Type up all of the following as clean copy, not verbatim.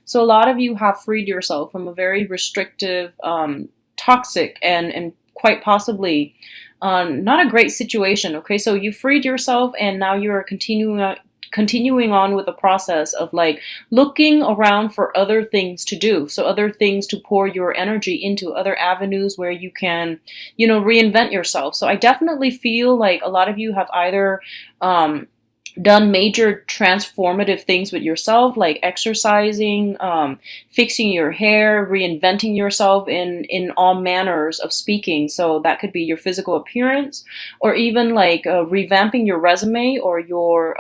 So a lot of you have freed yourself from a very restrictive, toxic, and quite possibly not a great situation. Okay, so you freed yourself, and now you are continuing on with the process of like looking around for other things to do, so other things to pour your energy into, other avenues where you can, reinvent yourself. So I definitely feel like a lot of you have either done major transformative things with yourself, like exercising, fixing your hair, reinventing yourself in all manners of speaking. So that could be your physical appearance, or even like revamping your resume or your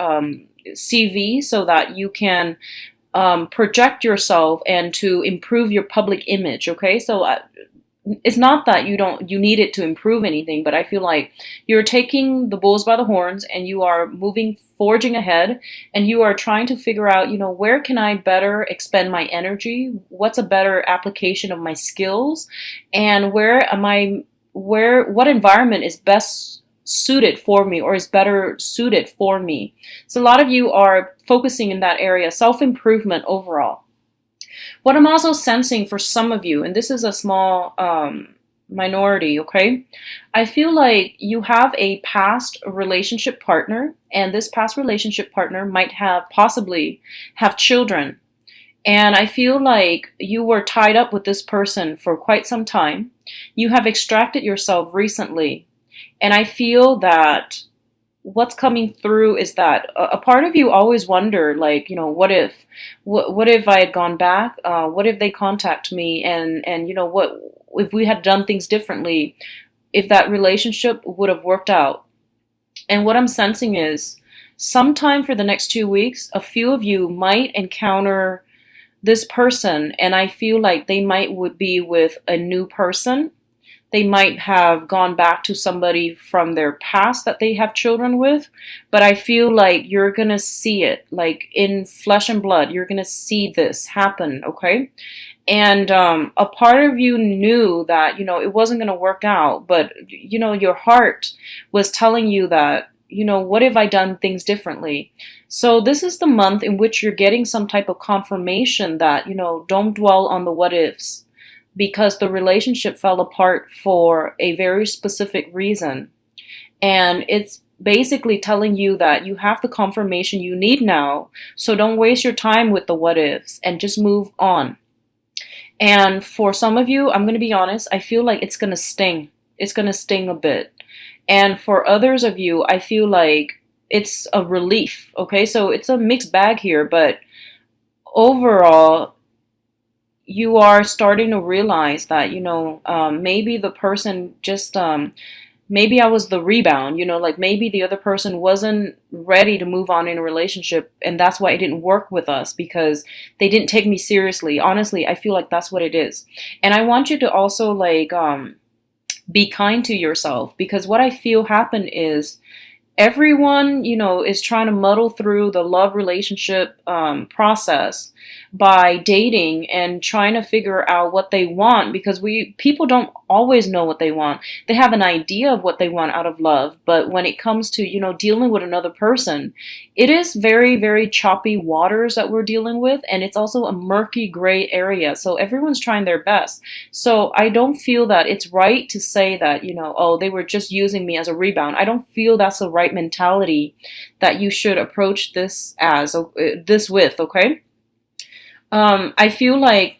CV, so that you can project yourself and to improve your public image. Okay, so it's not that you need it to improve anything, but I feel like you're taking the bulls by the horns, and you are forging ahead, and you are trying to figure out, where can I better expend my energy? What's a better application of my skills? And what environment is best suited for me, or is better suited for me? So a lot of you are focusing in that area, self-improvement overall. What I'm also sensing for some of you, and this is a small minority, okay? I feel like you have a past relationship partner, and this past relationship partner might possibly have children. And I feel like you were tied up with this person for quite some time. You have extracted yourself recently. And I feel that what's coming through is that a part of you always wonder, like, what if I had gone back? What if they contact me, and what if we had done things differently? If that relationship would have worked out. And what I'm sensing is, sometime for the next 2 weeks, a few of you might encounter this person, and I feel like they would be with a new person. They might have gone back to somebody from their past that they have children with, but I feel like you're going to see it like in flesh and blood. You're going to see this happen, okay? And a part of you knew that, it wasn't going to work out, but, your heart was telling you that, what have I done things differently? So this is the month in which you're getting some type of confirmation that, don't dwell on the what ifs, because the relationship fell apart for a very specific reason. And it's basically telling you that you have the confirmation you need now. So don't waste your time with the what ifs, and just move on. And for some of you, I'm going to be honest, I feel like it's going to sting. It's going to sting a bit. And for others of you, I feel like it's a relief. Okay, so it's a mixed bag here, but overall, you are starting to realize that, maybe the person just, maybe I was the rebound, like maybe the other person wasn't ready to move on in a relationship, and that's why it didn't work with us, because they didn't take me seriously. Honestly, I feel like that's what it is. And I want you to also like be kind to yourself, because what I feel happened is everyone, is trying to muddle through the love relationship process by dating and trying to figure out what they want, because people don't always know what they want. They have an idea of what they want out of love, but when it comes to, dealing with another person, it is very, very choppy waters that we're dealing with, and it's also a murky gray area. So everyone's trying their best. So I don't feel that it's right to say that, oh, they were just using me as a rebound. I don't feel that's the right mentality that you should approach this with, okay? I feel like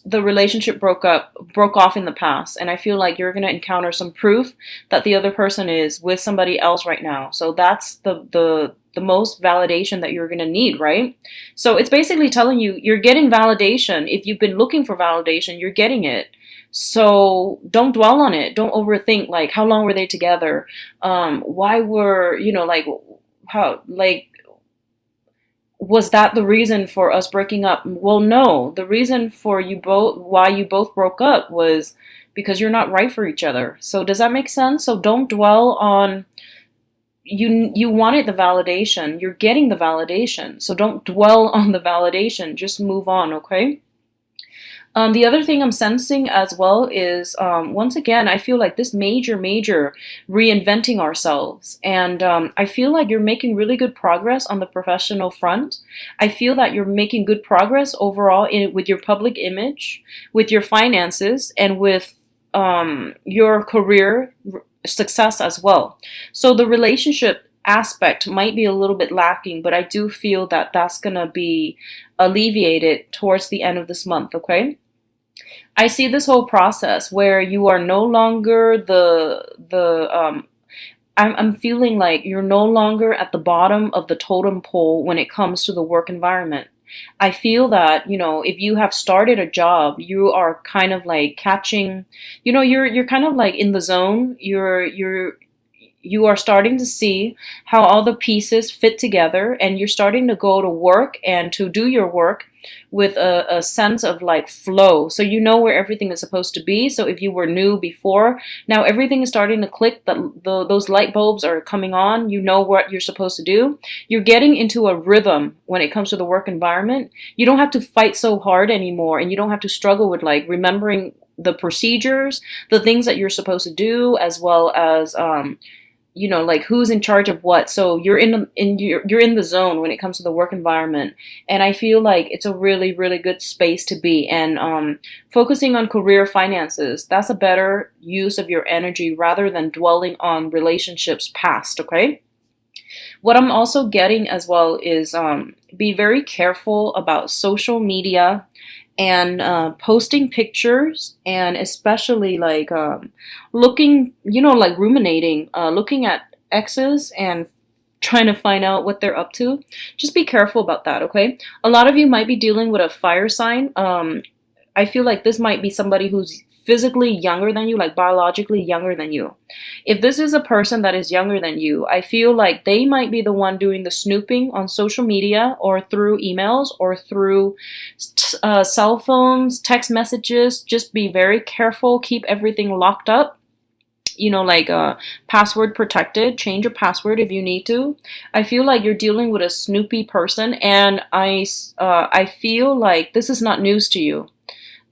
the relationship broke off in the past, and I feel like you're going to encounter some proof that the other person is with somebody else right now. So that's the most validation that you're going to need, right? So it's basically telling you you're getting validation. If you've been looking for validation, you're getting it. So don't dwell on it. Don't overthink, like, how long were they together? Why were, like, how, like, was that the reason for us breaking up? Well, no. The reason for why you both broke up was because you're not right for each other. So does that make sense? So don't dwell on, you wanted the validation. You're getting the validation. So don't dwell on the validation. Just move on, okay? The other thing I'm sensing as well is, once again, I feel like this major reinventing ourselves. And I feel like you're making really good progress on the professional front. I feel that you're making good progress overall with your public image, with your finances, and with your career success as well. So the relationship aspect might be a little bit lacking, but I do feel that that's going to be alleviated towards the end of this month, okay? I see this whole process where you are no longer I'm feeling like you're no longer at the bottom of the totem pole when it comes to the work environment. I feel that, if you have started a job, you are kind of like catching, you're kind of like in the zone. You are starting to see how all the pieces fit together, and you're starting to go to work and to do your work with a sense of like flow. So you know where everything is supposed to be. So if you were new before, now everything is starting to click. Those light bulbs are coming on. You know what you're supposed to do. You're getting into a rhythm when it comes to the work environment. You don't have to fight so hard anymore, and you don't have to struggle with like remembering the procedures, the things that you're supposed to do, as well as like who's in charge of what. So you're in the zone when it comes to the work environment, and I feel like it's a really good space to be. And focusing on career finances, that's a better use of your energy rather than dwelling on relationships past. Okay. What I'm also getting as well is, be very careful about social media and posting pictures, and especially like looking, like ruminating, looking at exes and trying to find out what they're up to. Just be careful about that, okay? A lot of you might be dealing with a fire sign. I feel like this might be somebody who's physically younger than you, like biologically younger than you. If this is a person that is younger than you, I feel like they might be the one doing the snooping on social media or through emails or through cell phones, text messages. Just be very careful. Keep everything locked up. Like password protected. Change your password if you need to. I feel like you're dealing with a snoopy person, and I feel like this is not news to you.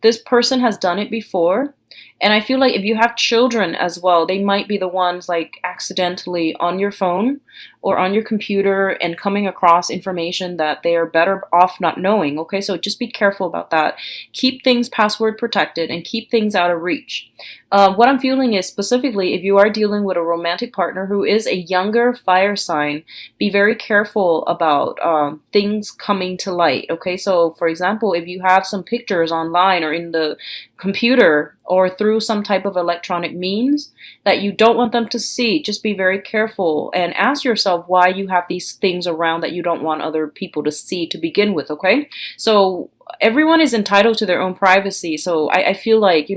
This person has done it before. And I feel like if you have children as well, they might be the ones like accidentally on your phone or on your computer and coming across information that they are better off not knowing. Okay, so just be careful about that. Keep things password protected and keep things out of reach. What I'm feeling is, specifically, if you are dealing with a romantic partner who is a younger fire sign, be very careful about things coming to light. Okay, so for example, if you have some pictures online or in the computer or through some type of electronic means that you don't want them to see, just be very careful and ask yourself why you have these things around that you don't want other people to see to begin with. Okay, so everyone is entitled to their own privacy. So I feel like,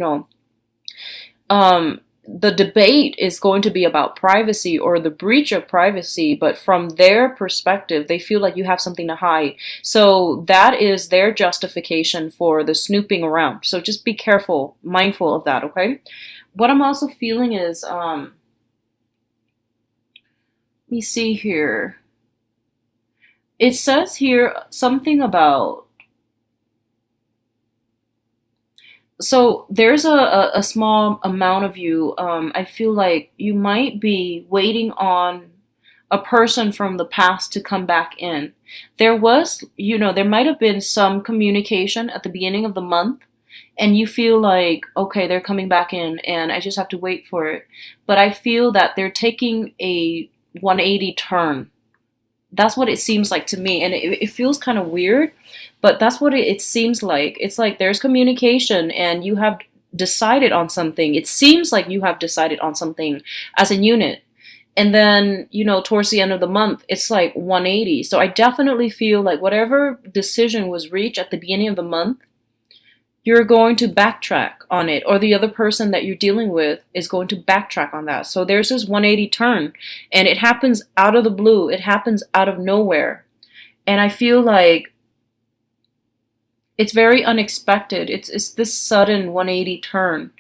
the debate is going to be about privacy or the breach of privacy, but from their perspective, they feel like you have something to hide. So that is their justification for the snooping around. So just be careful, mindful of that, okay? What I'm also feeling is, let me see here. It says here something about, so there's a small amount of you, I feel like you might be waiting on a person from the past to come back in. There was, there might have been some communication at the beginning of the month, and you feel like, okay, they're coming back in and I just have to wait for it. But I feel that they're taking a 180 turn. That's what it seems like to me, and it feels kind of weird, but that's what it seems like. It's like there's communication and you have decided on something. It seems like you have decided on something as a unit, and then, towards the end of the month, it's like 180. So I definitely feel like whatever decision was reached at the beginning of the month, you're going to backtrack on it, or the other person that you're dealing with is going to backtrack on that. So there's this 180 turn, and it happens out of the blue. It happens out of nowhere. And I feel like it's very unexpected. It's this sudden 180 turn.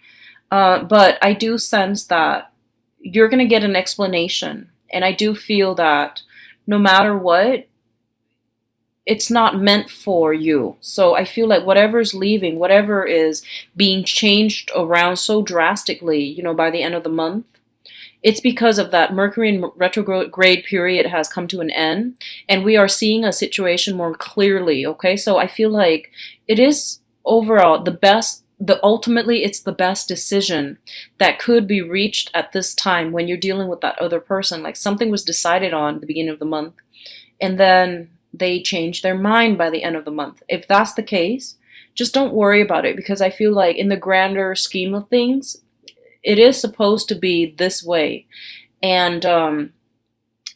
But I do sense that you're going to get an explanation. And I do feel that no matter what, it's not meant for you. So I feel like whatever's leaving, whatever is being changed around so drastically, by the end of the month, it's because of that Mercury in retrograde period has come to an end, and we are seeing a situation more clearly. Okay, so I feel like it is overall the best. Ultimately, it's the best decision that could be reached at this time when you're dealing with that other person. Like something was decided on at the beginning of the month, and then they change their mind by the end of the month. If that's the case, just don't worry about it, because I feel like in the grander scheme of things, it is supposed to be this way, and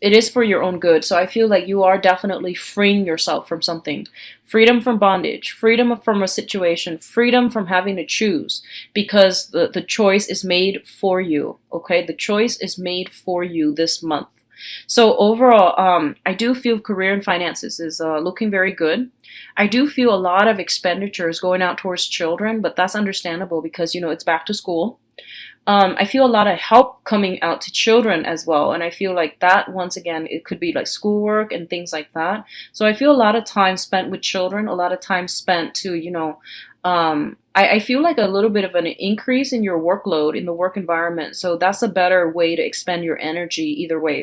it is for your own good. So I feel like you are definitely freeing yourself from something. Freedom from bondage, freedom from a situation, freedom from having to choose, because the choice is made for you. Okay, the choice is made for you this month. So overall, I do feel career and finances is looking very good. I do feel a lot of expenditures going out towards children, but that's understandable because it's back to school. I feel a lot of help coming out to children as well. And I feel like that, once again, it could be like schoolwork and things like that. So I feel a lot of time spent with children, a lot of time spent to, I feel like a little bit of an increase in your workload in the work environment. So that's a better way to expend your energy either way.